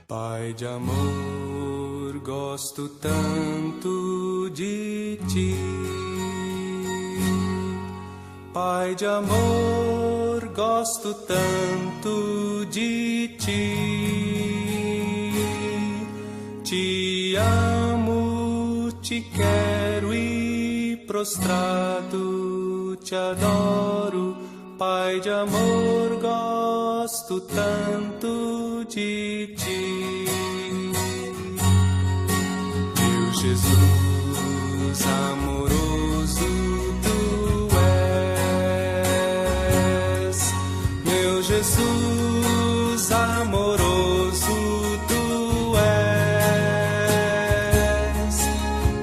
Pai de amor, gosto tanto de ti. Pai de amor, gosto tanto de ti. Te amo, te quero e prostrado te adoro. Pai de amor, gosto tanto de ti. Meu Jesus amoroso, tu és. Meu Jesus amoroso, tu és.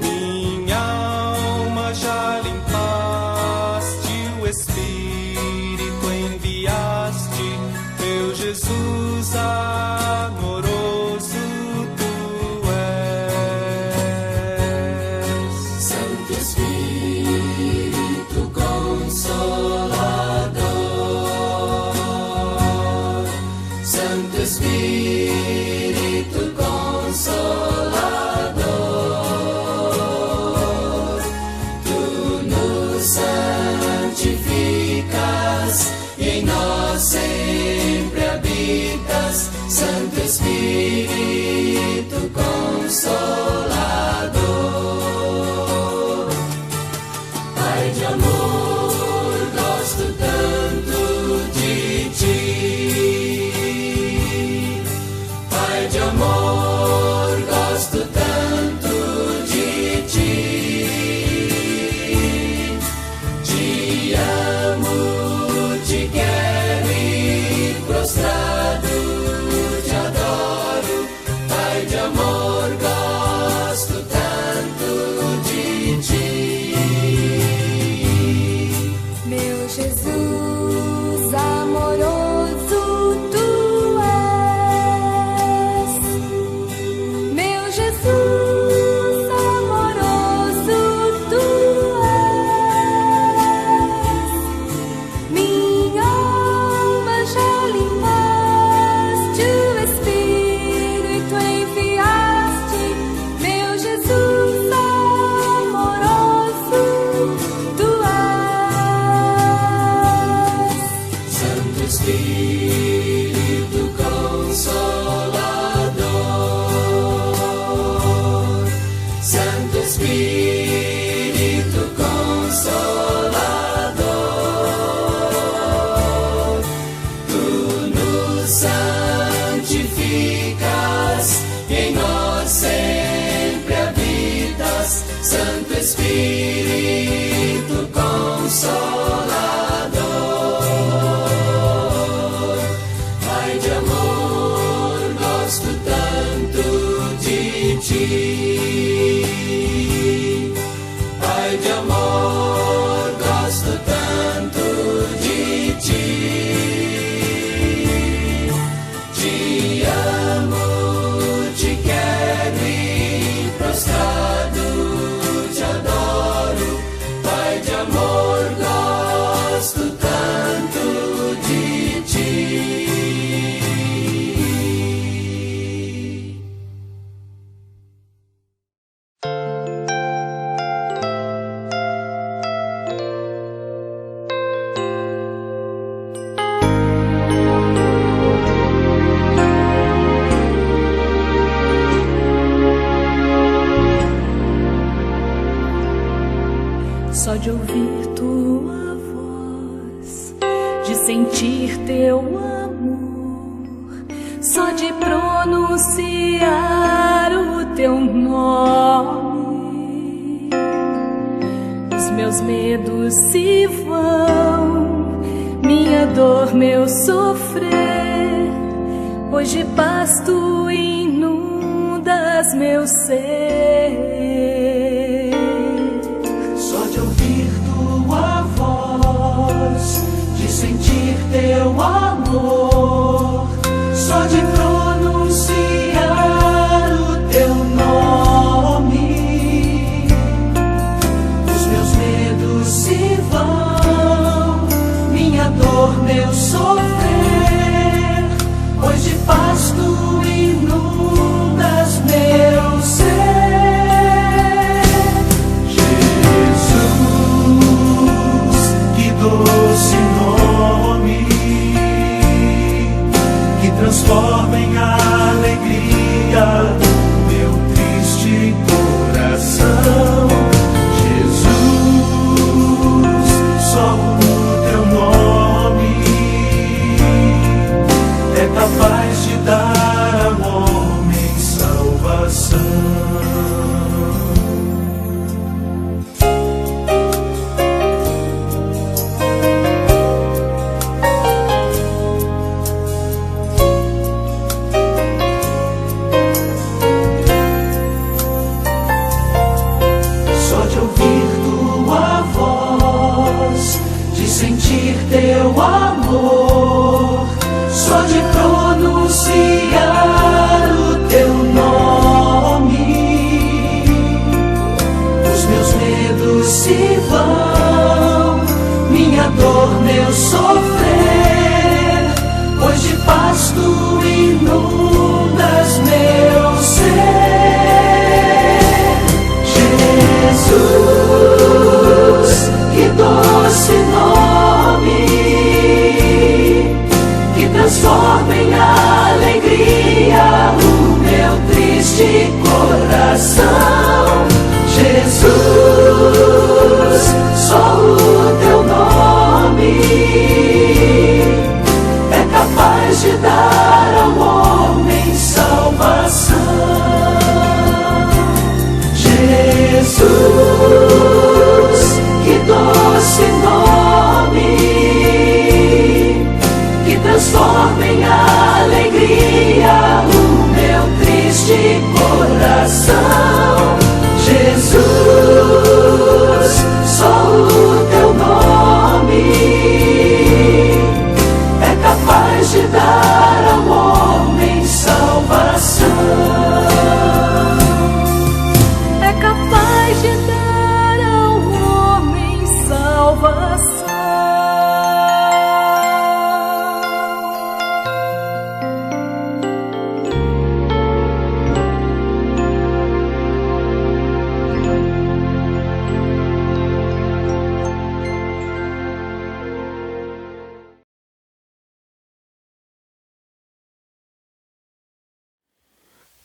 Minha alma já limpaste, o Espírito enviaste. Meu Jesus amoroso, tu és. Santo Espírito Consolador, Santo Espírito Consolador, tu nos santificas e em nós sempre habitas. Santo Espírito Consolador, Pai de amor, gosto tanto de ti. Pai de amor, Jesus amoroso, tu és. Minha alma já limpaste o Espírito e tu enviaste, meu Jesus amoroso, tu és. Santo Espírito Consolador, Santo Espírito Consolador, tu nos santificas, em nós sempre habitas, Santo Espírito Consolador. Pai de amor, gosto tanto de ti. Pai de amor, gosto tanto de ti. Te amo, te quero e prostrado te adoro. Pai de amor, gosto tanto de ti. Só de ouvir tua voz, de sentir teu amor, só de pronunciar o teu nome, os meus medos se vão, minha dor, meu sofrer, pois de paz tu inundas meu ser. Só de ouvir tua voz, de sentir teu amor, só de pronunciar o teu nome, os meus medos se vão, minha dor, meu sofrer, pois de paz tu inundas meu ser. Doce nome que transforma em alegria meu triste coração. Jesus, só o teu nome é capaz de dar ao homem salvação. Sentir teu amor, só de pronunciar o teu nome, os meus medos se vão, minha dor, meu sofrer, pois de paz tu inundas meu ser. Jesus, que doce nome que transforma em alegria o meu triste coração. Jesus, só o teu nome é capaz de dar ao homem salvação. Jesus, que doce nome que transforma em alegria o meu triste coração.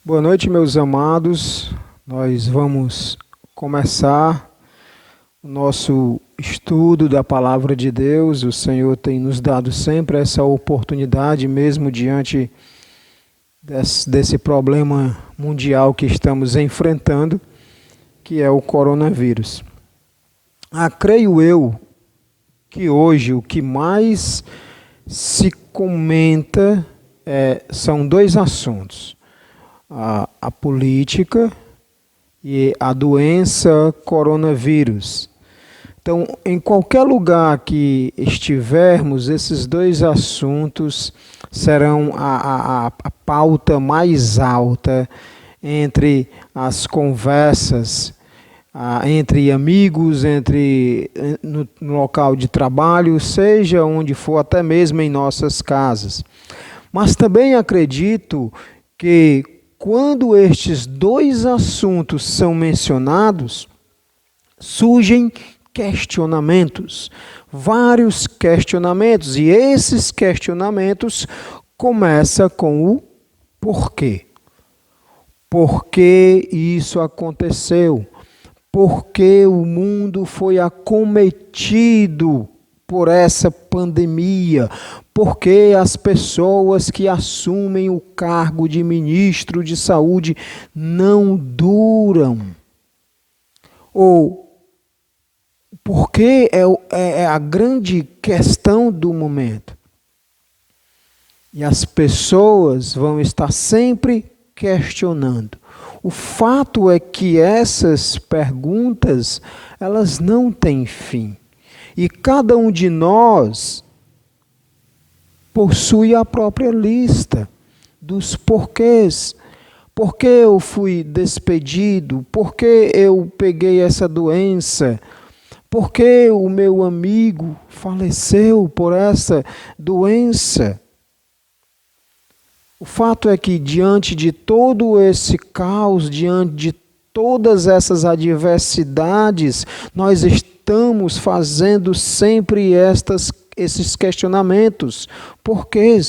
Boa noite, meus amados. Nós vamos começar o nosso estudo da Palavra de Deus. O Senhor tem nos dado sempre essa oportunidade, mesmo diante desse problema mundial que estamos enfrentando, que é o coronavírus. Creio eu que hoje o que mais se comenta são dois assuntos: a política e a doença coronavírus. Então, em qualquer lugar que estivermos, esses dois assuntos serão a pauta mais alta entre as conversas, entre amigos, no local de trabalho, seja onde for, até mesmo em nossas casas. Mas também acredito que quando estes dois assuntos são mencionados, surgem questionamentos, vários questionamentos, e esses questionamentos começam com o porquê. Por que isso aconteceu? Por que o mundo foi acometido por essa pandemia? Por que as pessoas que assumem o cargo de ministro de saúde não duram? Ou porque é a grande questão do momento. E as pessoas vão estar sempre questionando. O fato é que essas perguntas, elas não têm fim. E cada um de nós possui a própria lista dos porquês. Por que eu fui despedido? Por que eu peguei essa doença? Por que o meu amigo faleceu por essa doença? O fato é que diante de todo esse caos, diante de todas essas adversidades, nós estamos fazendo sempre esses questionamentos. Por quê?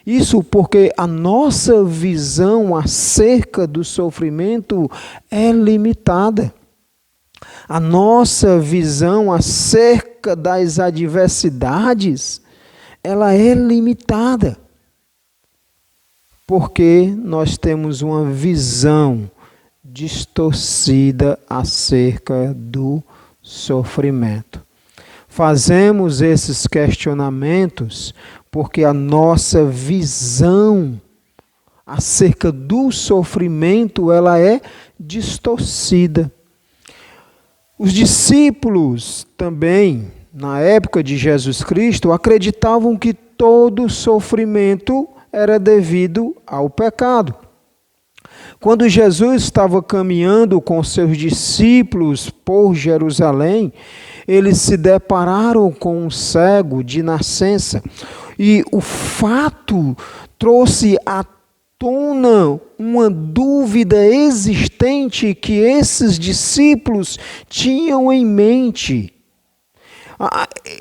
Isso porque a nossa visão acerca do sofrimento é limitada. A nossa visão acerca das adversidades, ela é limitada. Porque nós temos uma visão distorcida acerca do sofrimento. Fazemos esses questionamentos porque a nossa visão acerca do sofrimento, ela é distorcida. Os discípulos também, na época de Jesus Cristo, acreditavam que todo sofrimento era devido ao pecado. Quando Jesus estava caminhando com seus discípulos por Jerusalém, eles se depararam com um cego de nascença. E o fato trouxe à tona uma dúvida existente que esses discípulos tinham em mente.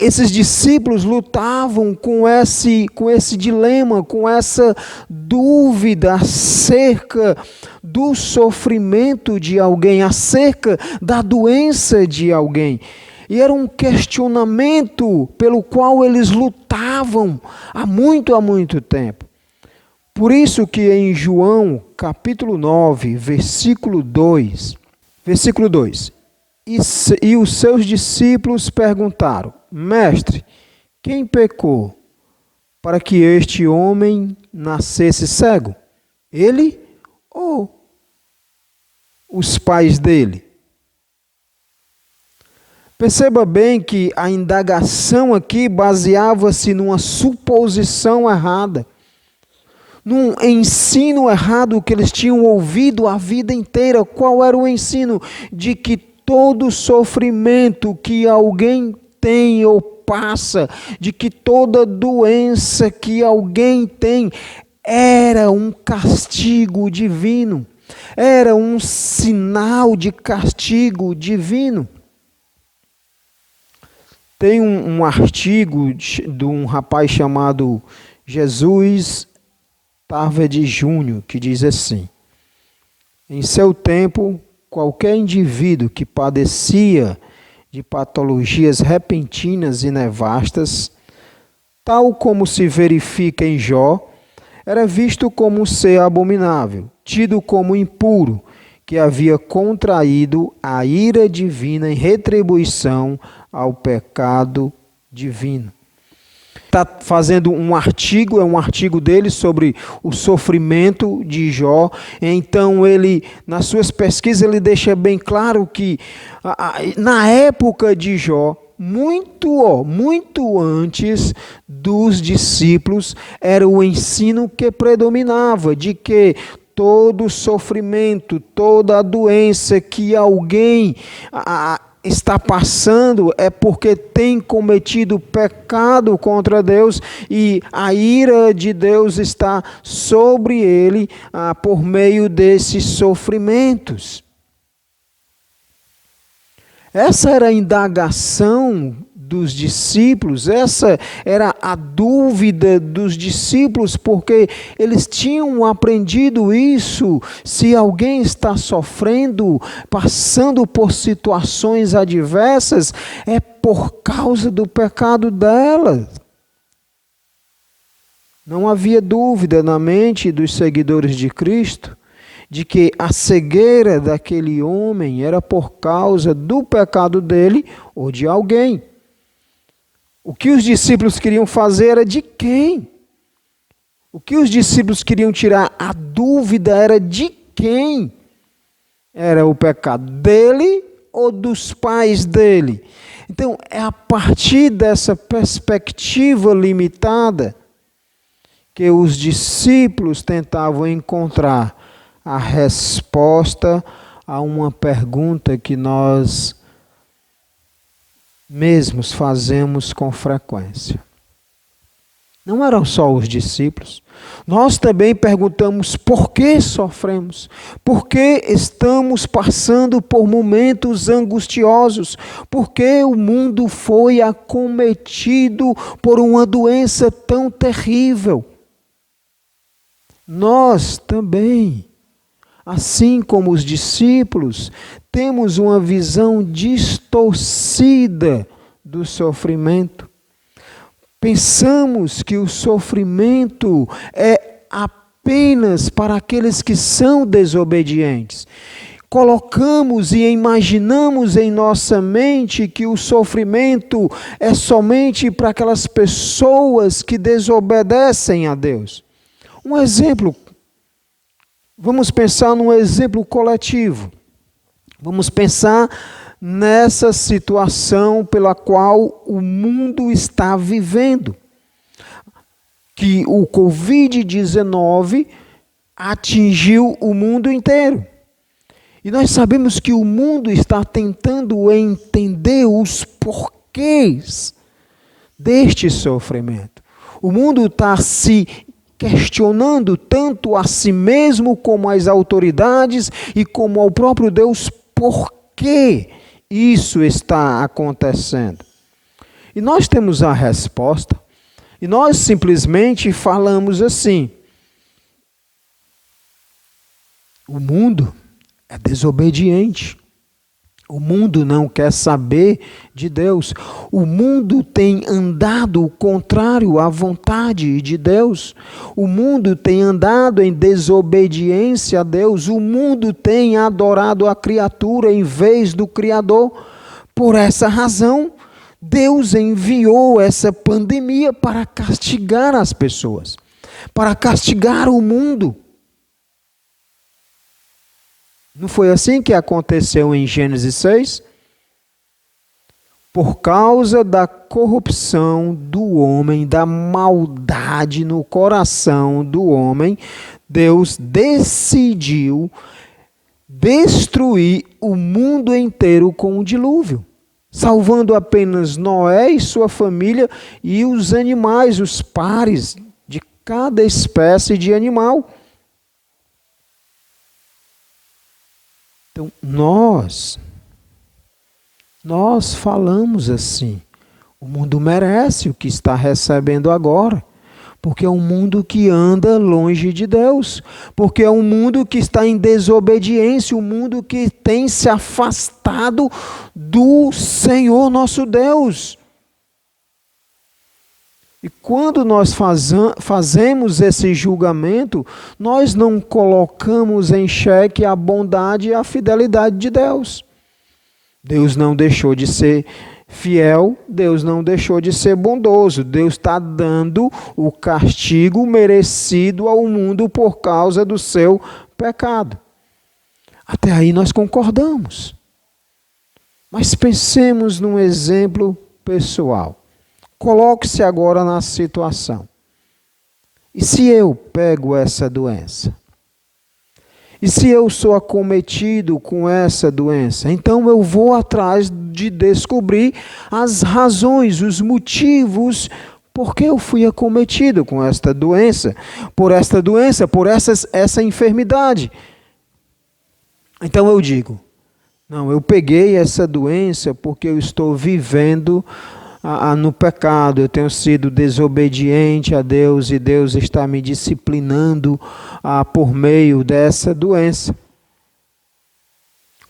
Esses discípulos lutavam com esse dilema, com essa dúvida acerca do sofrimento de alguém, acerca da doença de alguém. E era um questionamento pelo qual eles lutavam há muito tempo. Por isso que em João, capítulo 9, versículo 2, e os seus discípulos perguntaram: Mestre, quem pecou para que este homem nascesse cego? Ele ou os pais dele? Perceba bem que a indagação aqui baseava-se numa suposição errada, num ensino errado que eles tinham ouvido a vida inteira. Qual era o ensino? De que todo sofrimento que alguém tem ou passa, de que toda doença que alguém tem, era um castigo divino, era um sinal de castigo divino. Tem um artigo de um rapaz chamado Jesus Tarver de Júnior, que diz assim: em seu tempo, qualquer indivíduo que padecia de patologias repentinas e nefastas, tal como se verifica em Jó, era visto como um ser abominável, tido como impuro, que havia contraído a ira divina em retribuição ao pecado divino. Está fazendo um artigo, é um artigo dele sobre o sofrimento de Jó. Então ele, nas suas pesquisas, ele deixa bem claro que na época de Jó, muito antes dos discípulos, era o ensino que predominava, de que todo sofrimento, toda a doença que alguém está passando é porque tem cometido pecado contra Deus e a ira de Deus está sobre ele por meio desses sofrimentos. Essa era a indagação dos discípulos, essa era a dúvida dos discípulos, porque eles tinham aprendido isso. Se alguém está sofrendo, passando por situações adversas, é por causa do pecado dela. Não havia dúvida na mente dos seguidores de Cristo de que a cegueira daquele homem era por causa do pecado dele ou de alguém. O que os discípulos queriam fazer era de quem? O que os discípulos queriam tirar a dúvida era de quem? Era o pecado dele ou dos pais dele? Então, é a partir dessa perspectiva limitada que os discípulos tentavam encontrar a resposta a uma pergunta que nós mesmos fazemos com frequência. Não eram só os discípulos. Nós também perguntamos por que sofremos, por que estamos passando por momentos angustiosos, por que o mundo foi acometido por uma doença tão terrível. Nós também, assim como os discípulos, temos uma visão distorcida do sofrimento. Pensamos que o sofrimento é apenas para aqueles que são desobedientes. Colocamos e imaginamos em nossa mente que o sofrimento é somente para aquelas pessoas que desobedecem a Deus. Um exemplo. Vamos pensar num exemplo coletivo. Vamos pensar nessa situação pela qual o mundo está vivendo. Que o Covid-19 atingiu o mundo inteiro. E nós sabemos que o mundo está tentando entender os porquês deste sofrimento. O mundo está se questionando tanto a si mesmo como as autoridades e como ao próprio Deus por que isso está acontecendo. E nós temos a resposta e nós simplesmente falamos assim: o mundo é desobediente. O mundo não quer saber de Deus. O mundo tem andado contrário à vontade de Deus. O mundo tem andado em desobediência a Deus. O mundo tem adorado a criatura em vez do Criador. Por essa razão, Deus enviou essa pandemia para castigar as pessoas, para castigar o mundo. Não foi assim que aconteceu em Gênesis 6? Por causa da corrupção do homem, da maldade no coração do homem, Deus decidiu destruir o mundo inteiro com o dilúvio, salvando apenas Noé e sua família e os animais, os pares de cada espécie de animal. Então, nós falamos assim: o mundo merece o que está recebendo agora, Porque é um mundo que anda longe de Deus. Porque é um mundo que está em desobediência, um mundo que tem se afastado do Senhor nosso Deus. E quando nós fazemos esse julgamento, nós não colocamos em xeque a bondade e a fidelidade de Deus. Deus não deixou de ser fiel, Deus não deixou de ser bondoso. Deus está dando o castigo merecido ao mundo por causa do seu pecado. Até aí nós concordamos. Mas pensemos num exemplo pessoal. Coloque-se agora na situação. E se eu pego essa doença? E se eu sou acometido com essa doença? Então eu vou atrás de descobrir as razões, os motivos por que eu fui acometido com esta doença, por essa enfermidade. Então eu digo, não, eu peguei essa doença porque eu estou vivendo no pecado, eu tenho sido desobediente a Deus e Deus está me disciplinando por meio dessa doença.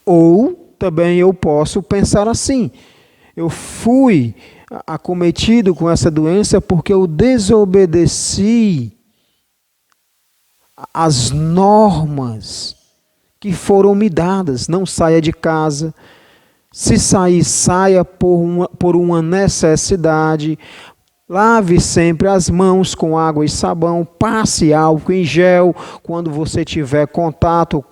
Ou também eu posso pensar assim, eu fui acometido com essa doença porque eu desobedeci as normas que foram me dadas. Não saia de casa. Se sair, saia por uma necessidade. Lave sempre as mãos com água e sabão. Passe álcool em gel quando você tiver contato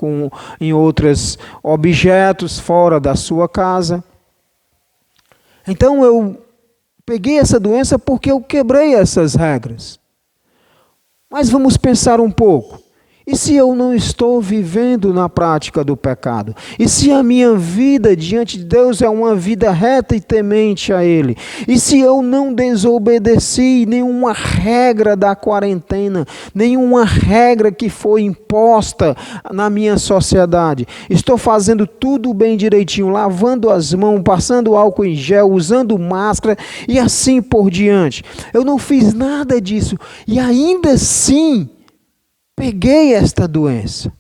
em outros objetos fora da sua casa. Então eu peguei essa doença porque eu quebrei essas regras. Mas vamos pensar um pouco. E se eu não estou vivendo na prática do pecado? E se a minha vida diante de Deus é uma vida reta e temente a Ele? E se eu não desobedeci nenhuma regra da quarentena, nenhuma regra que foi imposta na minha sociedade? Estou fazendo tudo bem direitinho, lavando as mãos, passando álcool em gel, usando máscara e assim por diante. Eu não fiz nada disso e ainda assim peguei esta doença.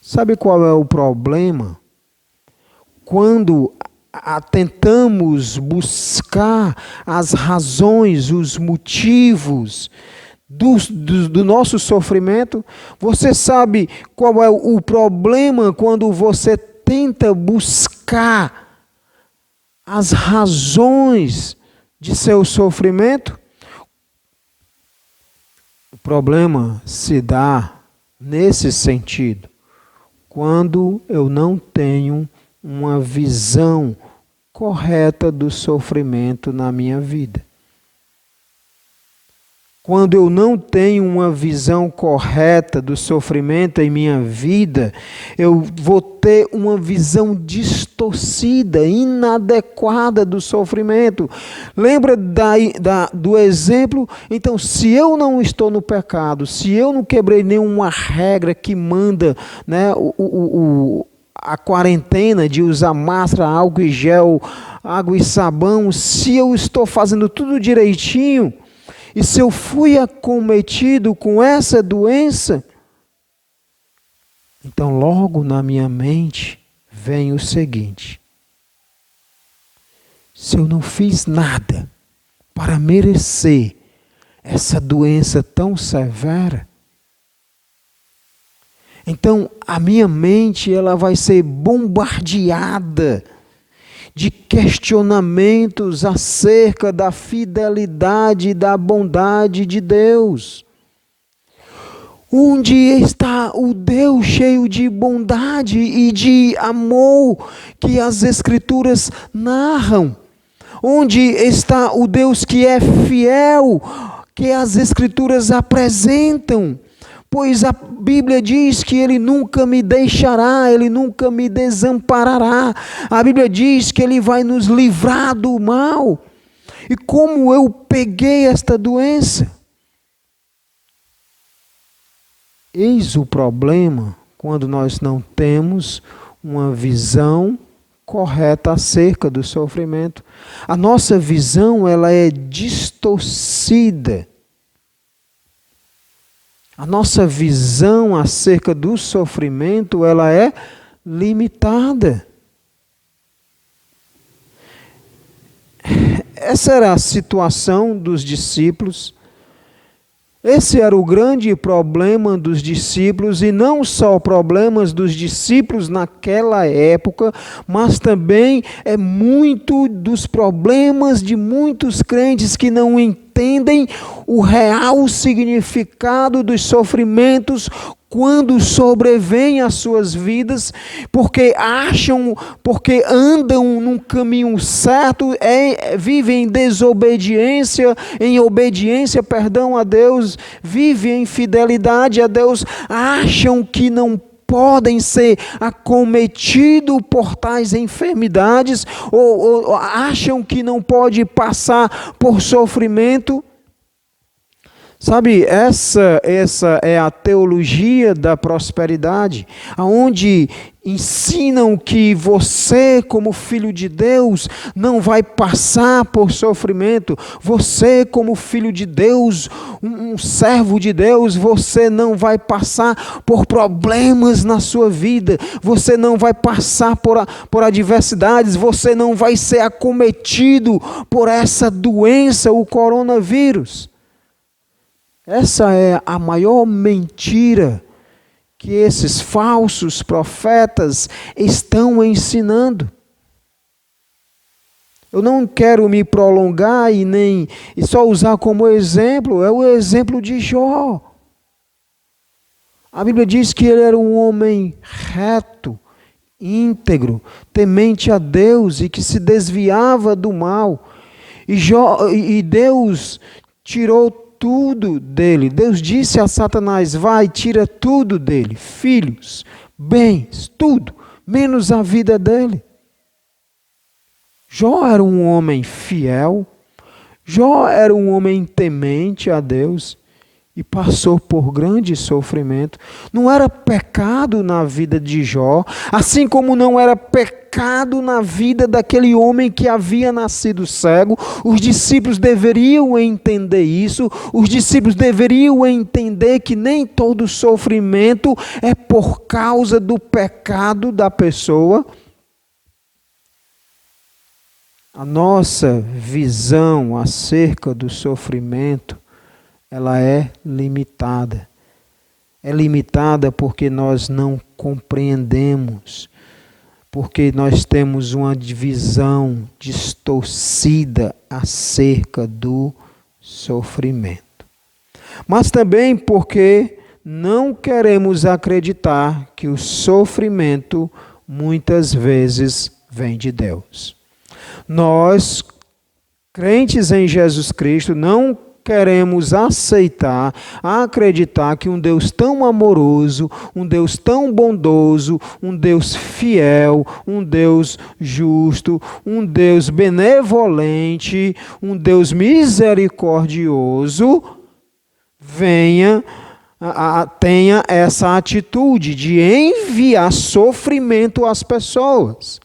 Sabe qual é o problema? Quando tentamos buscar as razões, os motivos do nosso sofrimento, você sabe qual é o problema quando você tenta buscar as razões de seu sofrimento? O problema se dá nesse sentido, quando eu não tenho uma visão correta do sofrimento na minha vida. Quando eu não tenho uma visão correta do sofrimento em minha vida, eu vou ter uma visão distorcida, inadequada do sofrimento. Lembra do exemplo? Então, se eu não estou no pecado, se eu não quebrei nenhuma regra que manda, né, a quarentena de usar máscara, álcool e gel, água e sabão, se eu estou fazendo tudo direitinho, e se eu fui acometido com essa doença, então logo na minha mente vem o seguinte: se eu não fiz nada para merecer essa doença tão severa, então a minha mente ela vai ser bombardeada de questionamentos acerca da fidelidade e da bondade de Deus. Onde está o Deus cheio de bondade e de amor que as Escrituras narram? Onde está o Deus que é fiel, que as Escrituras apresentam? Pois a Bíblia diz que Ele nunca me deixará, Ele nunca me desamparará. A Bíblia diz que Ele vai nos livrar do mal. E como eu peguei esta doença? Eis o problema quando nós não temos uma visão correta acerca do sofrimento. A nossa visão, ela é distorcida. A nossa visão acerca do sofrimento, ela é limitada. Essa era a situação dos discípulos. Esse era o grande problema dos discípulos, e não só problemas dos discípulos naquela época, mas também muito dos problemas de muitos crentes que não entendem o real significado dos sofrimentos quando sobrevêm às suas vidas, porque andam num caminho certo, vivem em desobediência, em obediência, a Deus, vivem em fidelidade a Deus, acham que não podem ser acometidos por tais enfermidades, ou acham que não pode passar por sofrimento. Sabe, essa é a teologia da prosperidade, onde ensinam que você, como filho de Deus, não vai passar por sofrimento. Você, como filho de Deus, um servo de Deus, você não vai passar por problemas na sua vida. Você não vai passar por adversidades. Você não vai ser acometido por essa doença, o coronavírus. Essa é a maior mentira que esses falsos profetas estão ensinando. Eu não quero me prolongar e só usar como exemplo, é o exemplo de Jó. A Bíblia diz que ele era um homem reto, íntegro, temente a Deus e que se desviava do mal. E Deus tirou tudo dele. Deus disse a Satanás: vai, tira tudo dele, filhos, bens, tudo, menos a vida dele. Jó era um homem fiel, Jó era um homem temente a Deus e passou por grande sofrimento. Não era pecado na vida de Jó, assim como não era pecado na vida daquele homem que havia nascido cego. Os discípulos deveriam entender isso. Os discípulos deveriam entender que nem todo sofrimento é por causa do pecado da pessoa. A nossa visão acerca do sofrimento, ela é limitada. É limitada porque nós não compreendemos, porque nós temos uma visão distorcida acerca do sofrimento. Mas também porque não queremos acreditar que o sofrimento muitas vezes vem de Deus. Nós, crentes em Jesus Cristo, não queremos acreditar que um Deus tão amoroso, um Deus tão bondoso, um Deus fiel, um Deus justo, um Deus benevolente, um Deus misericordioso, tenha essa atitude de enviar sofrimento às pessoas.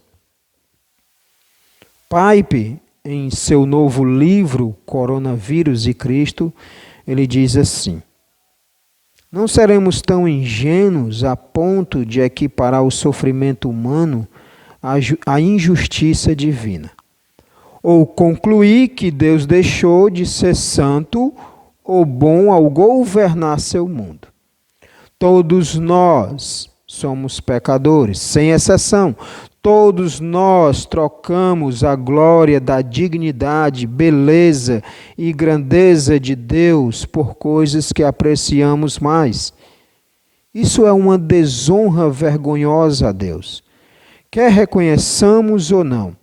Pipe, em seu novo livro, Coronavírus e Cristo, ele diz assim: não seremos tão ingênuos a ponto de equiparar o sofrimento humano à injustiça divina, ou concluir que Deus deixou de ser santo ou bom ao governar seu mundo. Todos nós somos pecadores, sem exceção. Todos nós trocamos a glória da dignidade, beleza e grandeza de Deus por coisas que apreciamos mais. Isso é uma desonra vergonhosa a Deus, quer reconheçamos ou não.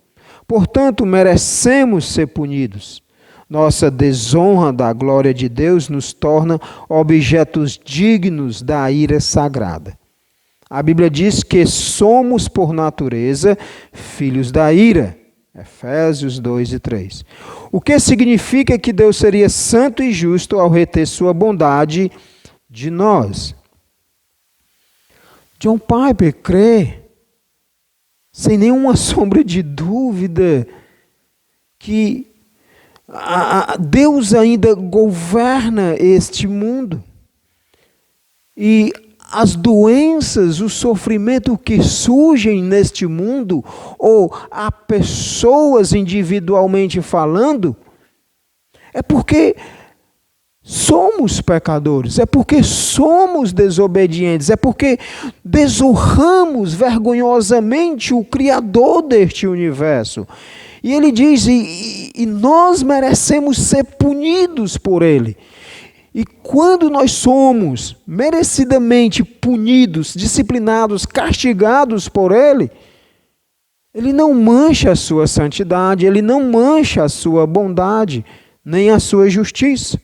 Portanto, merecemos ser punidos. Nossa desonra da glória de Deus nos torna objetos dignos da ira sagrada. A Bíblia diz que somos, por natureza, filhos da ira. Efésios 2:3. O que significa que Deus seria santo e justo ao reter sua bondade de nós. John Piper crê sem nenhuma sombra de dúvida, que Deus ainda governa este mundo. E as doenças, o sofrimento que surgem neste mundo, ou a pessoas individualmente falando, é porque somos pecadores, é porque somos desobedientes, é porque desonramos vergonhosamente o Criador deste universo. E ele diz, e nós merecemos ser punidos por ele. E quando nós somos merecidamente punidos, disciplinados, castigados por ele, ele não mancha a sua santidade, ele não mancha a sua bondade, nem a sua justiça.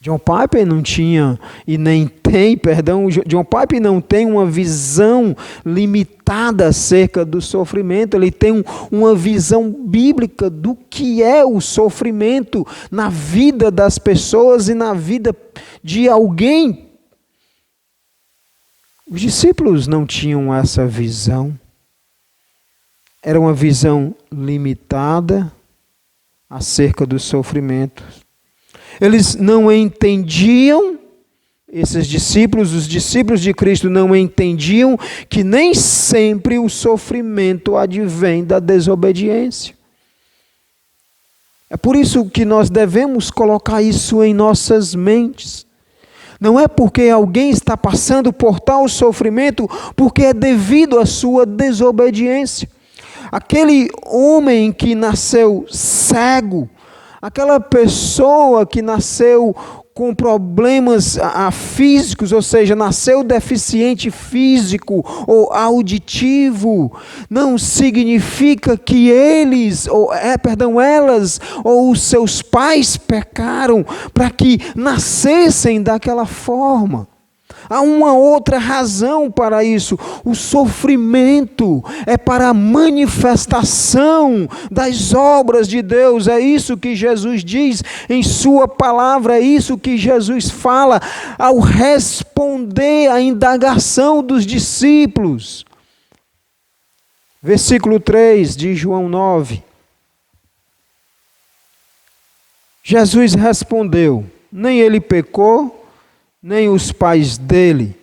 John Piper não tinha, e nem tem, John Piper não tem uma visão limitada acerca do sofrimento, ele tem uma visão bíblica do que é o sofrimento na vida das pessoas e na vida de alguém. Os discípulos não tinham essa visão, era uma visão limitada acerca do sofrimento. Eles não entendiam, esses discípulos, os discípulos de Cristo não entendiam que nem sempre o sofrimento advém da desobediência. É por isso que nós devemos colocar isso em nossas mentes. Não é porque alguém está passando por tal sofrimento, porque é devido à sua desobediência. Aquele homem que nasceu cego, aquela pessoa que nasceu com problemas físicos, ou seja, nasceu deficiente físico ou auditivo, não significa que elas ou os seus pais pecaram para que nascessem daquela forma. Há uma outra razão para isso. O sofrimento é para a manifestação das obras de Deus. É isso que Jesus diz em sua palavra. É isso que Jesus fala ao responder à indagação dos discípulos. Versículo 3 de João 9. Jesus respondeu: nem ele pecou, nem os pais dele,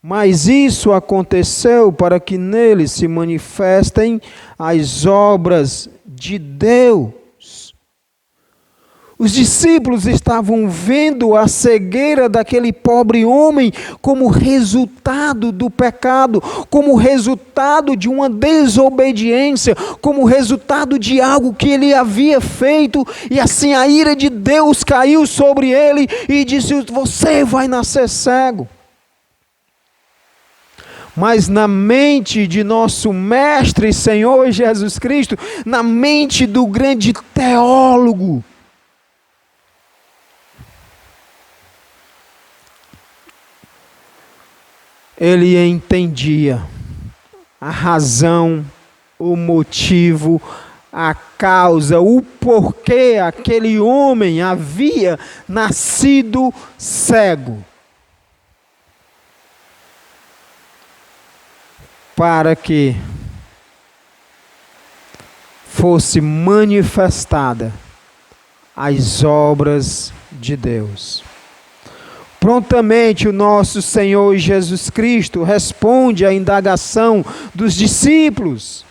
mas isso aconteceu para que nele se manifestem as obras de Deus. Os discípulos estavam vendo a cegueira daquele pobre homem como resultado do pecado, como resultado de uma desobediência, como resultado de algo que ele havia feito, e assim a ira de Deus caiu sobre ele e disse: você vai nascer cego. Mas na mente de nosso Mestre e Senhor Jesus Cristo, na mente do grande teólogo, ele entendia a razão, o motivo, a causa, o porquê aquele homem havia nascido cego. Para que fosse manifestada as obras de Deus. Prontamente o nosso Senhor Jesus Cristo responde à indagação dos discípulos.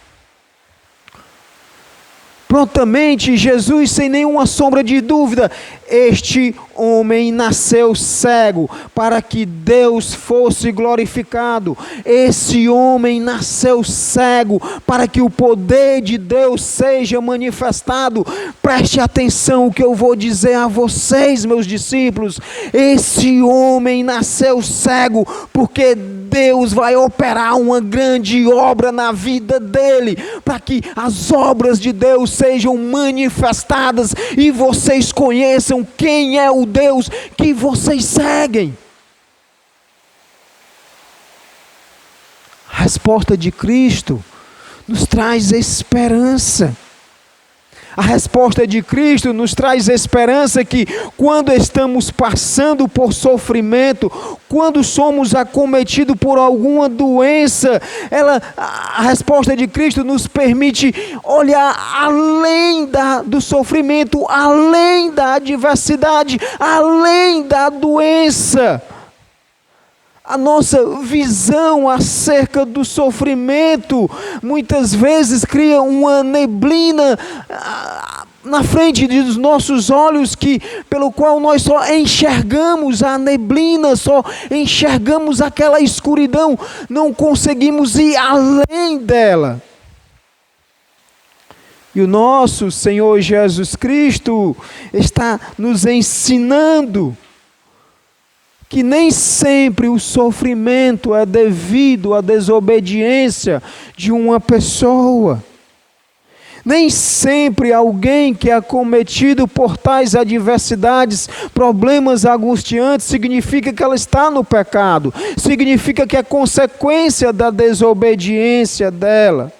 Prontamente Jesus, sem nenhuma sombra de dúvida, este homem nasceu cego para que Deus fosse glorificado. Esse homem nasceu cego para que o poder de Deus seja manifestado. Preste atenção o que eu vou dizer a vocês, meus discípulos. Esse homem nasceu cego porque Deus vai operar uma grande obra na vida dele, para que as obras de Deus sejam manifestadas e vocês conheçam quem é o Deus que vocês seguem. A resposta de Cristo nos traz esperança. A resposta de Cristo nos traz esperança que quando estamos passando por sofrimento, quando somos acometidos por alguma doença, a resposta de Cristo nos permite olhar além do sofrimento, além da adversidade, além da doença. A nossa visão acerca do sofrimento muitas vezes cria uma neblina na frente dos nossos olhos, pelo qual nós só enxergamos a neblina, só enxergamos aquela escuridão, não conseguimos ir além dela. E o nosso Senhor Jesus Cristo está nos ensinando que nem sempre o sofrimento é devido à desobediência de uma pessoa. Nem sempre alguém que é acometido por tais adversidades, problemas angustiantes, significa que ela está no pecado. Significa que é consequência da desobediência dela.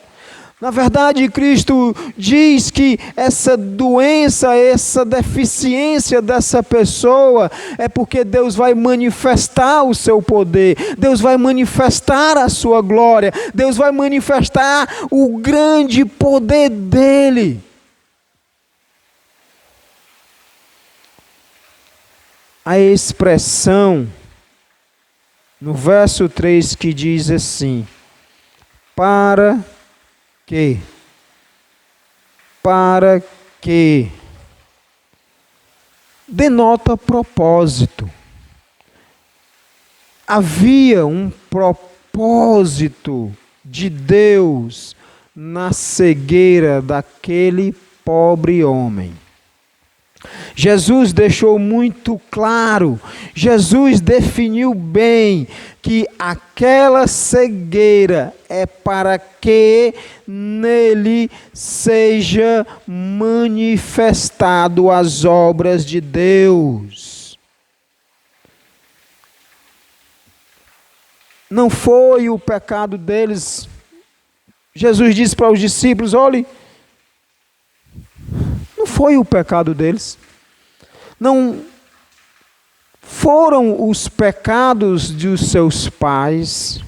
Na verdade, Cristo diz que essa doença, essa deficiência dessa pessoa é porque Deus vai manifestar o seu poder, Deus vai manifestar a sua glória, Deus vai manifestar o grande poder dele. A expressão no verso 3 que diz assim: para que denota propósito. Havia um propósito de Deus na cegueira daquele pobre homem. Jesus deixou muito claro, Jesus definiu bem que aquela cegueira é para que nele seja manifestado as obras de Deus. Não foi o pecado deles. Jesus disse para os discípulos: olhe, não foi o pecado deles. Não foram os pecados dos seus pais.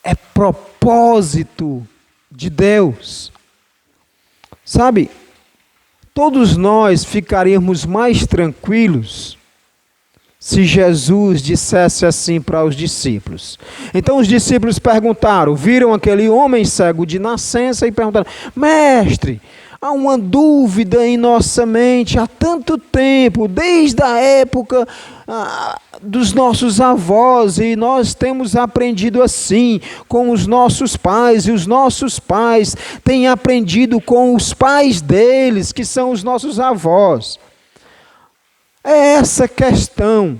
É propósito de Deus. Sabe, todos nós ficaríamos mais tranquilos se Jesus dissesse assim para os discípulos. Então os discípulos perguntaram, viram aquele homem cego de nascença e perguntaram: mestre, há uma dúvida em nossa mente há tanto tempo, desde a época dos nossos avós, e nós temos aprendido assim com os nossos pais, e os nossos pais têm aprendido com os pais deles, que são os nossos avós. É essa questão.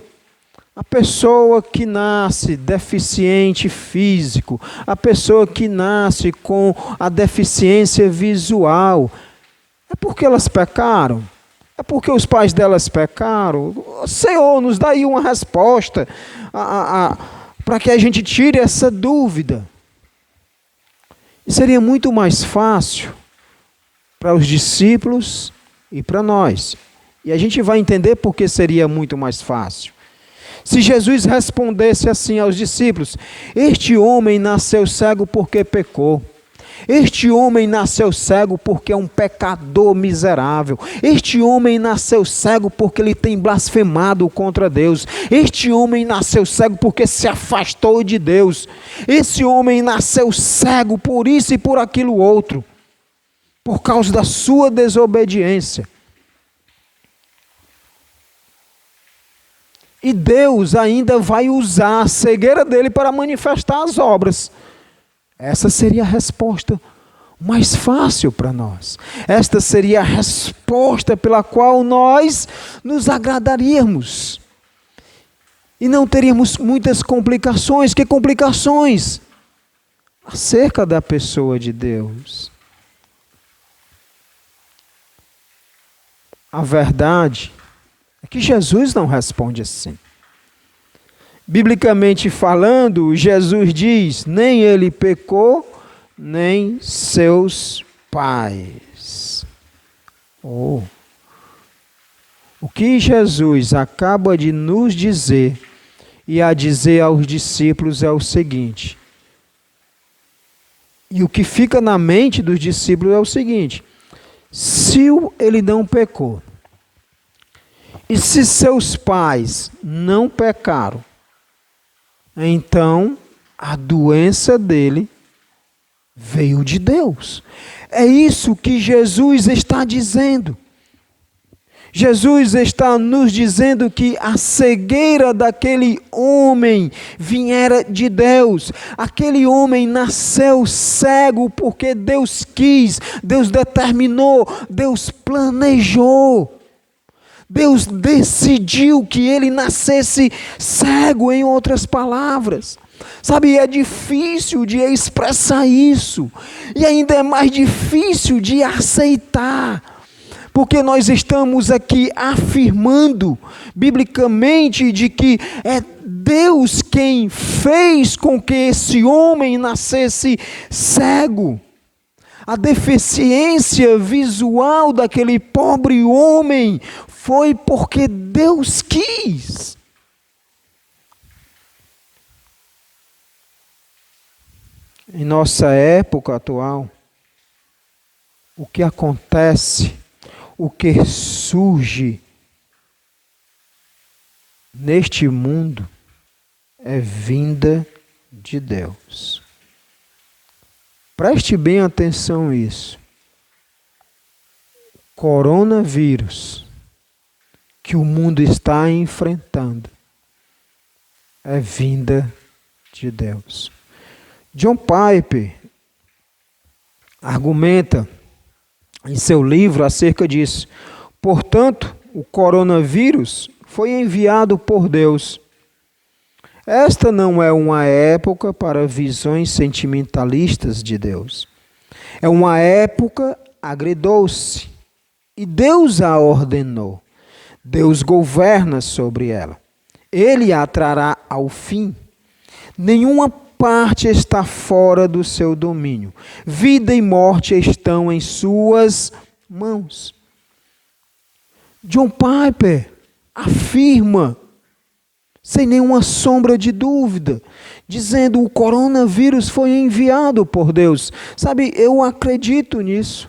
A pessoa que nasce deficiente físico, a pessoa que nasce com a deficiência visual, é porque elas pecaram? É porque os pais delas pecaram? Senhor, nos dá aí uma resposta para que a gente tire essa dúvida. E seria muito mais fácil para os discípulos e para nós. E a gente vai entender por que seria muito mais fácil. Se Jesus respondesse assim aos discípulos: este homem nasceu cego porque pecou. Este homem nasceu cego porque é um pecador miserável. Este homem nasceu cego porque ele tem blasfemado contra Deus. Este homem nasceu cego porque se afastou de Deus. Esse homem nasceu cego por isso e por aquilo outro, por causa da sua desobediência. E Deus ainda vai usar a cegueira dele para manifestar as obras. Essa seria a resposta mais fácil para nós. Esta seria a resposta pela qual nós nos agradaríamos. E não teríamos muitas complicações. Que complicações? Acerca da pessoa de Deus. A verdade é que Jesus não responde assim. Biblicamente falando, Jesus diz: nem ele pecou, nem seus paz. Oh. O que Jesus acaba de nos dizer e a dizer aos discípulos é o seguinte. E o que fica na mente dos discípulos é o seguinte: se ele não pecou, e se seus pais não pecaram, então a doença dele veio de Deus. É isso que Jesus está dizendo. Jesus está nos dizendo que a cegueira daquele homem viera de Deus. Aquele homem nasceu cego porque Deus quis, Deus determinou, Deus planejou. Deus decidiu que ele nascesse cego, em outras palavras. Sabe, é difícil de expressar isso. E ainda é mais difícil de aceitar. Porque nós estamos aqui afirmando, biblicamente, de que é Deus quem fez com que esse homem nascesse cego. A deficiência visual daquele pobre homem foi porque Deus quis. Em nossa época atual, o que acontece, o que surge neste mundo é vinda de Deus. Preste bem atenção nisso. Coronavírus que o mundo está enfrentando é vinda de Deus. John Piper argumenta em seu livro acerca disso. Portanto, o coronavírus foi enviado por Deus. Esta não é uma época para visões sentimentalistas de Deus. É uma época agridoce. E Deus a ordenou. Deus governa sobre ela. Ele a trará ao fim. Nenhuma parte está fora do seu domínio. Vida e morte estão em suas mãos. John Piper afirma, sem nenhuma sombra de dúvida, dizendo: o coronavírus foi enviado por Deus. Sabe, eu acredito nisso.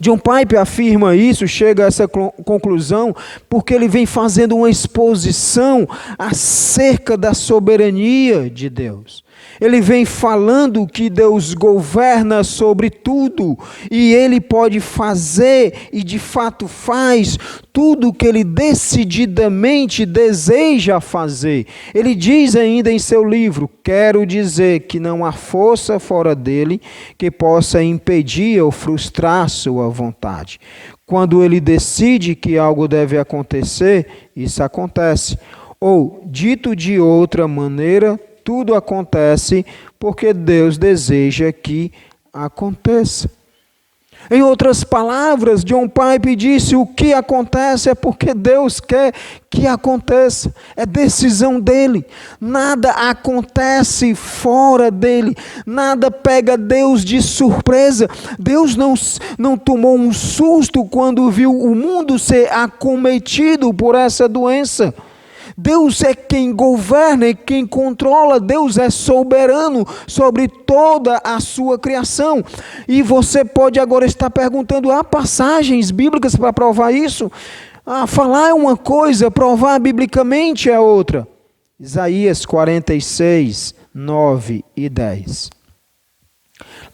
John Piper afirma isso, chega a essa conclusão, porque ele vem fazendo uma exposição acerca da soberania de Deus. Ele vem falando que Deus governa sobre tudo e Ele pode fazer e de fato faz tudo o que Ele decididamente deseja fazer. Ele diz ainda em seu livro: quero dizer que não há força fora dele que possa impedir ou frustrar sua vontade. Quando Ele decide que algo deve acontecer, isso acontece. Ou, dito de outra maneira, tudo acontece porque Deus deseja que aconteça. Em outras palavras, John Piper disse: o que acontece é porque Deus quer que aconteça. É decisão dele. Nada acontece fora dele. Nada pega Deus de surpresa. Deus não tomou um susto quando viu o mundo ser acometido por essa doença. Deus é quem governa e quem controla. Deus é soberano sobre toda a sua criação. E você pode agora estar perguntando: há passagens bíblicas para provar isso? Falar é uma coisa, provar biblicamente é outra. Isaías 46, 9 e 10.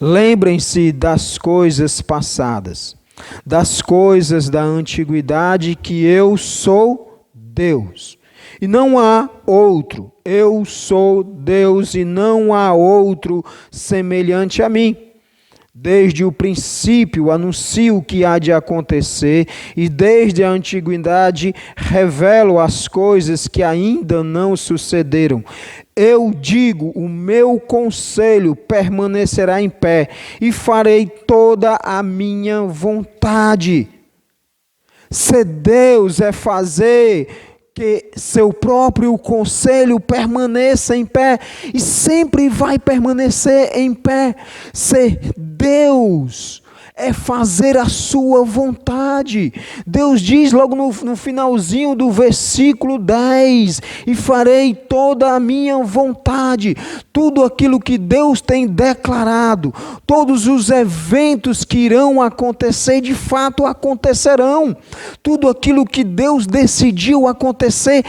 Lembrem-se das coisas passadas, das coisas da antiguidade, que eu sou Deus. E não há outro. Eu sou Deus e não há outro semelhante a mim. Desde o princípio anuncio o que há de acontecer e desde a antiguidade revelo as coisas que ainda não sucederam. Eu digo: o meu conselho permanecerá em pé e farei toda a minha vontade. Ser Deus é fazer que seu próprio conselho permaneça em pé e sempre vai permanecer em pé. Ser Deus é fazer a sua vontade. Deus diz logo no finalzinho do versículo 10: e farei toda a minha vontade. Tudo aquilo que Deus tem declarado, todos os eventos que irão acontecer, de fato acontecerão. Tudo aquilo que Deus decidiu acontecer,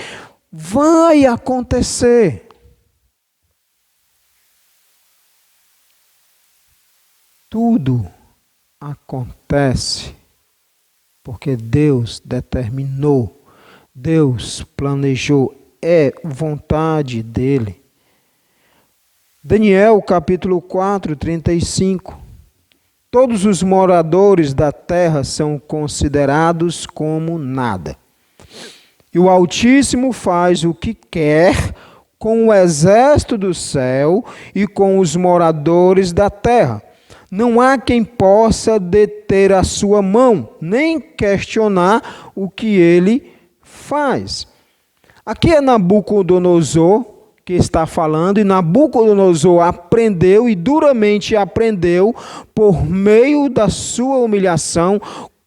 vai acontecer. Tudo acontece porque Deus determinou, Deus planejou, é vontade dele. Daniel capítulo 4, 35. Todos os moradores da terra são considerados como nada. E o Altíssimo faz o que quer com o exército do céu e com os moradores da terra. Não há quem possa deter a sua mão, nem questionar o que ele faz. Aqui é Nabucodonosor que está falando, e Nabucodonosor aprendeu, e duramente aprendeu, por meio da sua humilhação,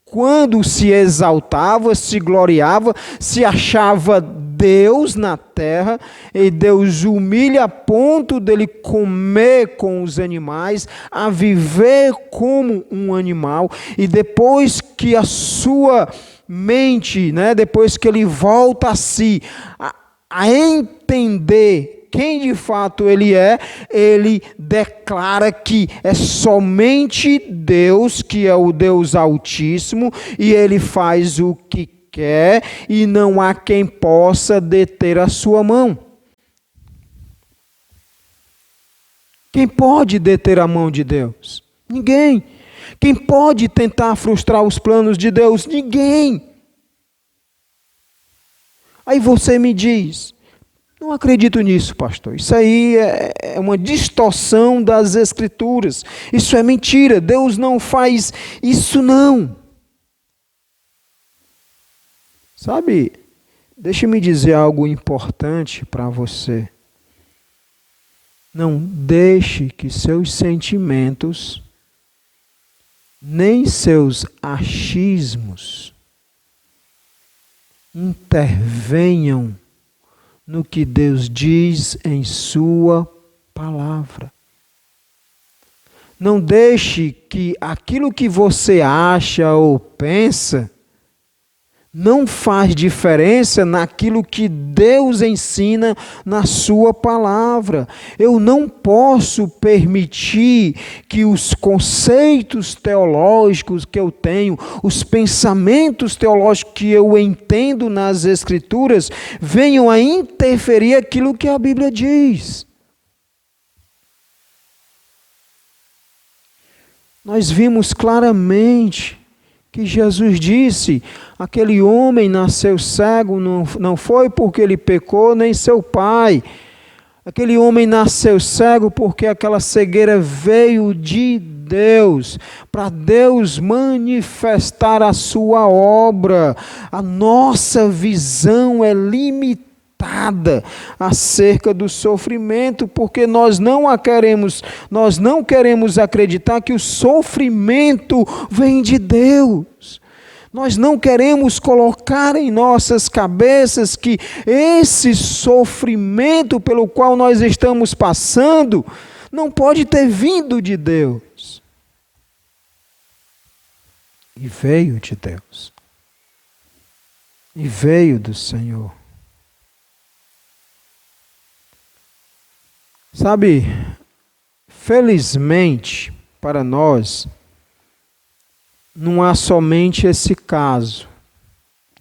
quando se exaltava, se gloriava, se achava Deus na terra, e Deus humilha a ponto dele comer com os animais, a viver como um animal, e depois que a sua mente, depois que ele volta a si, a entender quem de fato ele é, ele declara que é somente Deus, que é o Deus Altíssimo, e ele faz o que quer, e não há quem possa deter a sua mão. Quem pode deter a mão de Deus? Ninguém. Quem pode tentar frustrar os planos de Deus? Ninguém. Aí você me diz: não acredito nisso, pastor. Isso aí é uma distorção das Escrituras. Isso é mentira. Deus não faz isso, não. Sabe, deixe-me dizer algo importante para você. Não deixe que seus sentimentos, nem seus achismos, intervenham no que Deus diz em sua palavra. Não deixe que aquilo que você acha ou pensa não faz diferença naquilo que Deus ensina na sua palavra. Eu não posso permitir que os conceitos teológicos que eu tenho, os pensamentos teológicos que eu entendo nas Escrituras, venham a interferir aquilo que a Bíblia diz. Nós vimos claramente que Jesus disse: aquele homem nasceu cego, não foi porque ele pecou, nem seu pai. Aquele homem nasceu cego porque aquela cegueira veio de Deus, para Deus manifestar a sua obra. A nossa visão é limitada acerca do sofrimento, porque nós não queremos acreditar que o sofrimento vem de Deus. Nós não queremos colocar em nossas cabeças que esse sofrimento pelo qual nós estamos passando não pode ter vindo de Deus. E veio de Deus. E veio do Senhor. Sabe, felizmente para nós, não há somente esse caso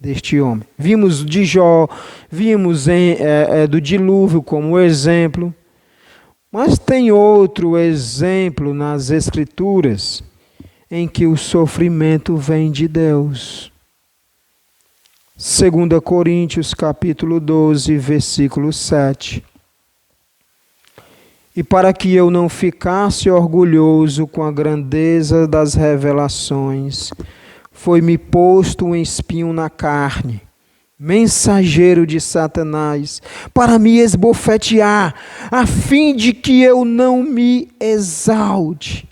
deste homem. Vimos de Jó, vimos do dilúvio como exemplo, mas tem outro exemplo nas Escrituras em que o sofrimento vem de Deus. 2 Coríntios capítulo 12, versículo 7. E para que eu não ficasse orgulhoso com a grandeza das revelações, foi-me posto um espinho na carne, mensageiro de Satanás, para me esbofetear, a fim de que eu não me exalte.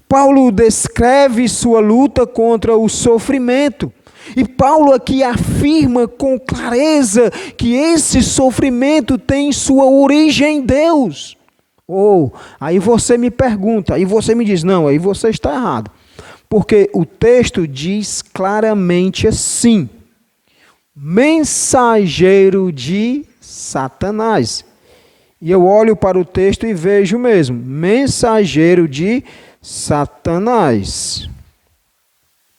Paulo descreve sua luta contra o sofrimento. E Paulo aqui afirma com clareza que esse sofrimento tem sua origem em Deus. Aí você me pergunta, aí você me diz, não, aí você está errado. Porque o texto diz claramente assim: mensageiro de Satanás. E eu olho para o texto e vejo mesmo, mensageiro de Satanás.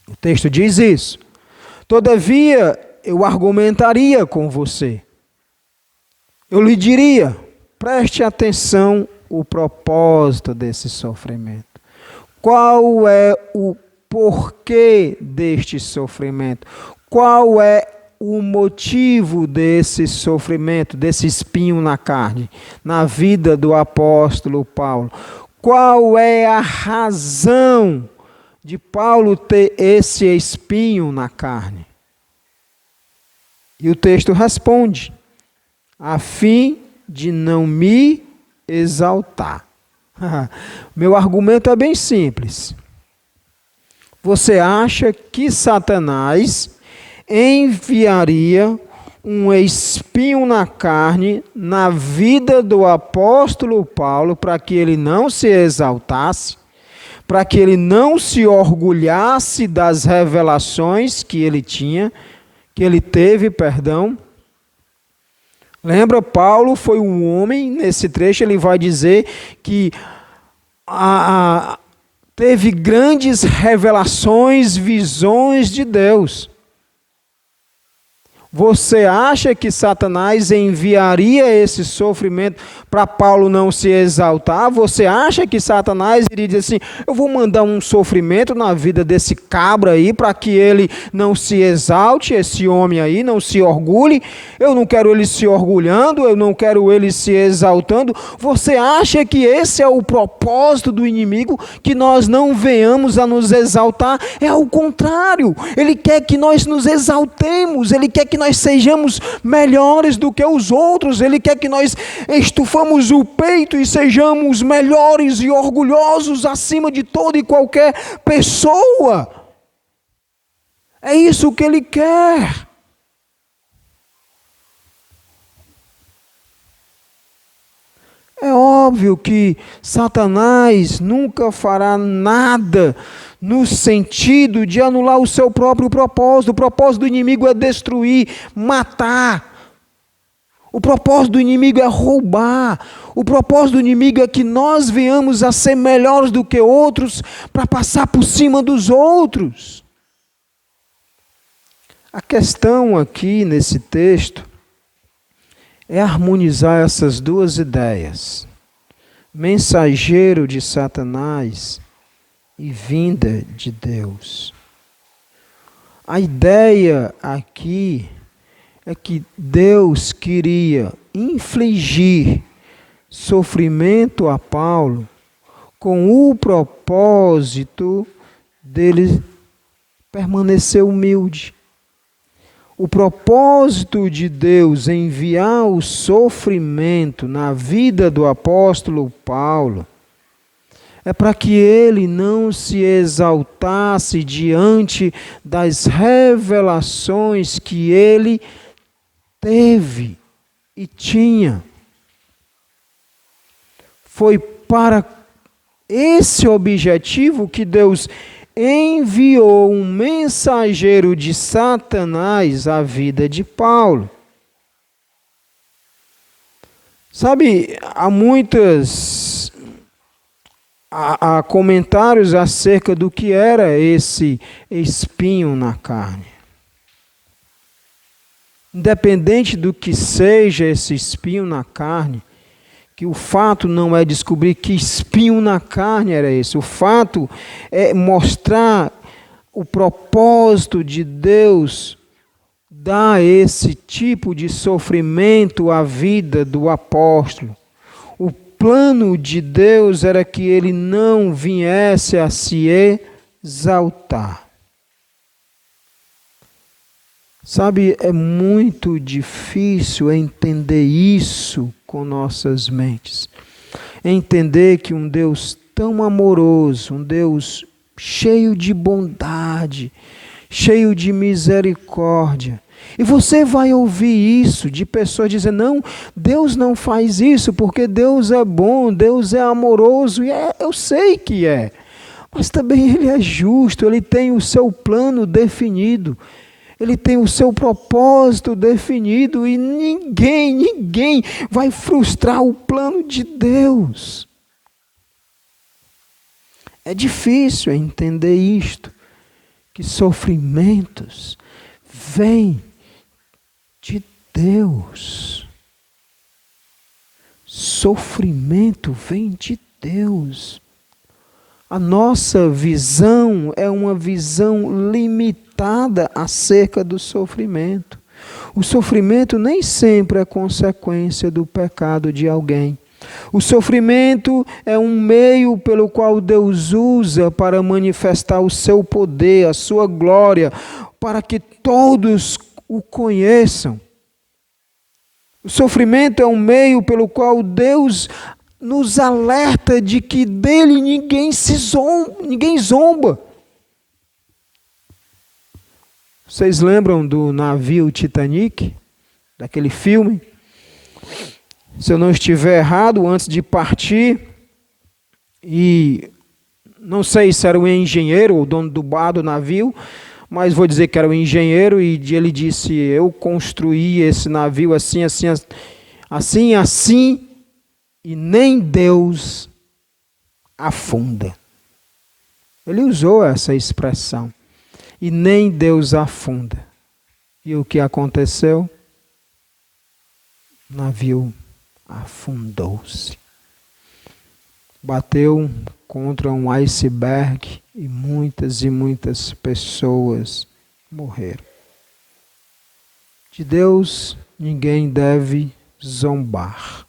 O texto diz isso. Todavia, eu argumentaria com você. Eu lhe diria, preste atenção o propósito desse sofrimento. Qual é o porquê deste sofrimento? Qual é o motivo desse sofrimento, desse espinho na carne, na vida do apóstolo Paulo? Qual é a razão de Paulo ter esse espinho na carne? E o texto responde: a fim de não me exaltar. Meu argumento é bem simples. Você acha que Satanás enviaria um espinho na carne na vida do apóstolo Paulo para que ele não se exaltasse, para que ele não se orgulhasse das revelações que ele teve? Lembra, Paulo foi um homem, nesse trecho ele vai dizer que teve grandes revelações, visões de Deus. Você acha que Satanás enviaria esse sofrimento para Paulo não se exaltar? Você acha que Satanás iria dizer assim: eu vou mandar um sofrimento na vida desse cabra aí para que ele não se exalte, esse homem aí não se orgulhe? Eu não quero ele se orgulhando, eu não quero ele se exaltando. Você acha que esse é o propósito do inimigo? Que nós não venhamos a nos exaltar? É ao contrário, ele quer que nós nos exaltemos, ele quer que nós sejamos melhores do que os outros, ele quer que nós estufamos o peito e sejamos melhores e orgulhosos acima de toda e qualquer pessoa. É isso que ele quer. É óbvio que Satanás nunca fará nada no sentido de anular o seu próprio propósito. O propósito do inimigo é destruir, matar. O propósito do inimigo é roubar. O propósito do inimigo é que nós venhamos a ser melhores do que outros para passar por cima dos outros. A questão aqui nesse texto é harmonizar essas duas ideias: mensageiro de Satanás e vinda de Deus. A ideia aqui é que Deus queria infligir sofrimento a Paulo com o propósito dele permanecer humilde. O propósito de Deus em enviar o sofrimento na vida do apóstolo Paulo é para que ele não se exaltasse diante das revelações que ele teve e tinha. Foi para esse objetivo que Deus enviou um mensageiro de Satanás à vida de Paulo. Sabe, há comentários acerca do que era esse espinho na carne. Independente do que seja esse espinho na carne, que o fato não é descobrir que espinho na carne era esse. O fato é mostrar o propósito de Deus dar esse tipo de sofrimento à vida do apóstolo. O plano de Deus era que ele não viesse a se exaltar. Sabe, é muito difícil entender isso com nossas mentes. Entender que um Deus tão amoroso, um Deus cheio de bondade, cheio de misericórdia. E você vai ouvir isso de pessoas dizendo, não, Deus não faz isso porque Deus é bom, Deus é amoroso, e eu sei que é. Mas também Ele é justo, Ele tem o seu plano definido, Ele tem o seu propósito definido e ninguém vai frustrar o plano de Deus. É difícil entender isto, que sofrimentos vêm de Deus. Sofrimento vem de Deus. A nossa visão é uma visão limitada acerca do sofrimento. O sofrimento nem sempre é consequência do pecado de alguém. O sofrimento é um meio pelo qual Deus usa para manifestar o seu poder, a sua glória, para que todos o conheçam. O sofrimento é um meio pelo qual Deus nos alerta de que dele ninguém zomba. Vocês lembram do navio Titanic? Daquele filme? Se eu não estiver errado, antes de partir, e não sei se era o engenheiro ou o dono do bar do navio, mas vou dizer que era o engenheiro, e ele disse, eu construí esse navio assim, e nem Deus afunda. Ele usou essa expressão. E nem Deus afunda. E o que aconteceu? O navio afundou-se. Bateu contra um iceberg e muitas pessoas morreram. De Deus ninguém deve zombar.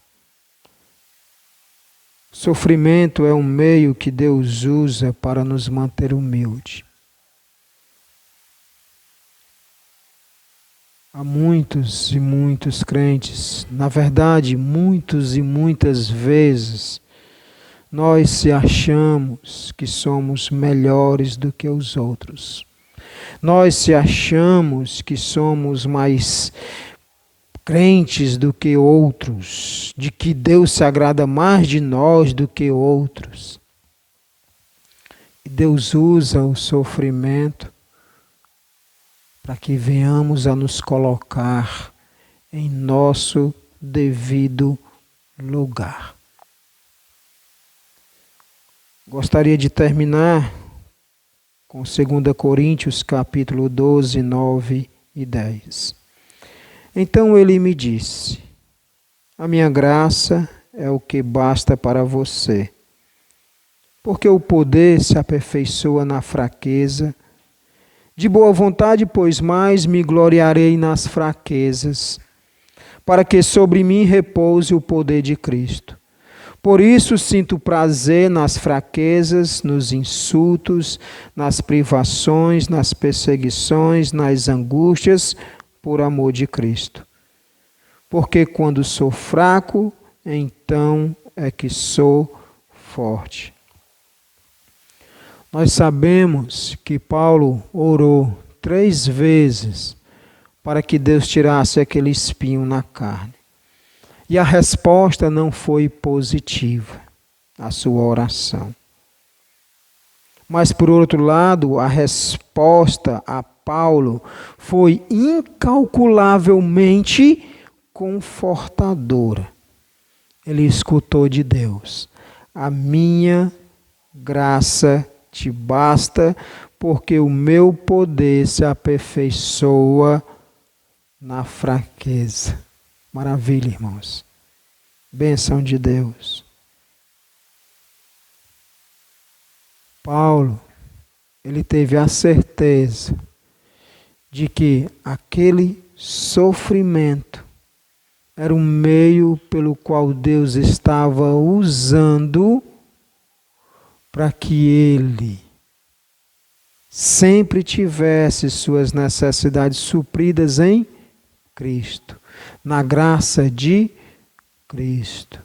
Sofrimento é um meio que Deus usa para nos manter humildes. Há muitos e muitos crentes, na verdade, muitos e muitas vezes, nós se achamos que somos melhores do que os outros. Nós se achamos que somos mais crentes do que outros, de que Deus se agrada mais de nós do que outros. E Deus usa o sofrimento para que venhamos a nos colocar em nosso devido lugar. Gostaria de terminar com 2 Coríntios capítulo 12, 9 e 10. Então ele me disse, a minha graça é o que basta para você, porque o poder se aperfeiçoa na fraqueza. De boa vontade, pois mais me gloriarei nas fraquezas, para que sobre mim repouse o poder de Cristo. Por isso sinto prazer nas fraquezas, nos insultos, nas privações, nas perseguições, nas angústias, por amor de Cristo. Porque quando sou fraco, então é que sou forte. Nós sabemos que Paulo orou 3 vezes para que Deus tirasse aquele espinho na carne. E a resposta não foi positiva, a sua oração. Mas, por outro lado, a resposta a Paulo foi incalculavelmente confortadora. Ele escutou de Deus, a minha graça te basta, porque o meu poder se aperfeiçoa na fraqueza. Maravilha, irmãos. Bênção de Deus. Paulo, ele teve a certeza de que aquele sofrimento era um meio pelo qual Deus estava usando para que ele sempre tivesse suas necessidades supridas em Cristo, na graça de Cristo.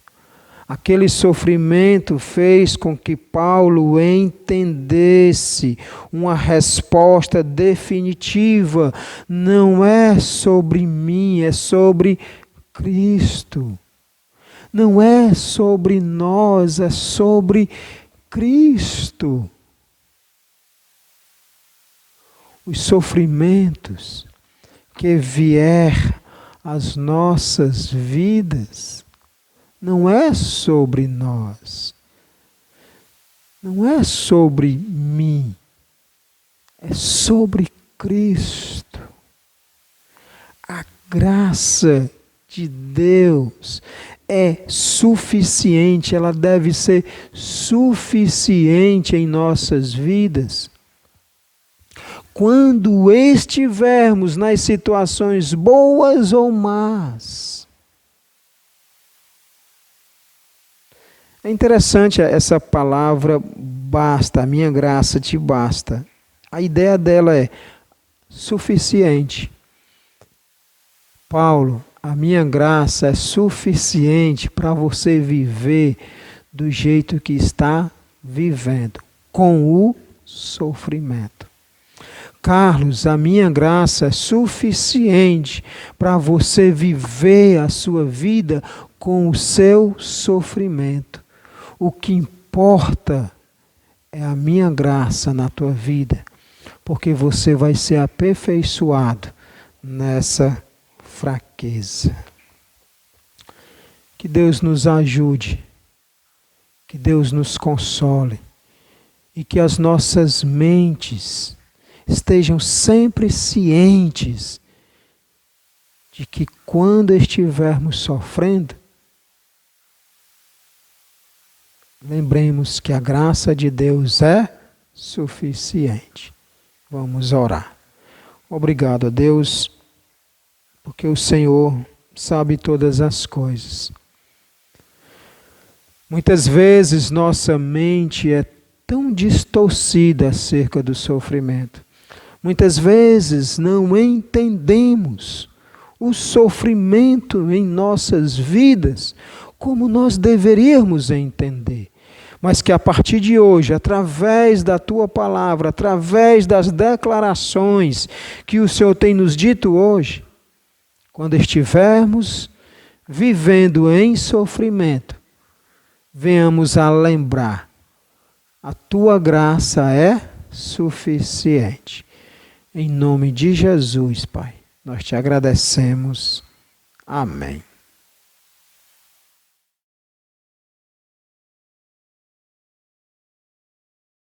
Aquele sofrimento fez com que Paulo entendesse uma resposta definitiva. Não é sobre mim, é sobre Cristo. Não é sobre nós, é sobre Cristo. Os sofrimentos que vier às nossas vidas não é sobre nós, não é sobre mim, é sobre Cristo. A graça de Deus é suficiente, ela deve ser suficiente em nossas vidas. Quando estivermos nas situações boas ou más. É interessante essa palavra basta, a minha graça te basta. A ideia dela é suficiente. Paulo, a minha graça é suficiente para você viver do jeito que está vivendo, com o sofrimento. Carlos, a minha graça é suficiente para você viver a sua vida com o seu sofrimento. O que importa é a minha graça na tua vida, porque você vai ser aperfeiçoado nessa fraqueza. Que Deus nos ajude, que Deus nos console e que as nossas mentes estejam sempre cientes de que quando estivermos sofrendo, lembremos que a graça de Deus é suficiente. Vamos orar. Obrigado a Deus, porque o Senhor sabe todas as coisas. Muitas vezes nossa mente é tão distorcida acerca do sofrimento. Muitas vezes não entendemos o sofrimento em nossas vidas como nós deveríamos entender. Mas que a partir de hoje, através da tua palavra, através das declarações que o Senhor tem nos dito hoje, quando estivermos vivendo em sofrimento, venhamos a lembrar: a tua graça é suficiente. Em nome de Jesus, Pai, nós te agradecemos. Amém.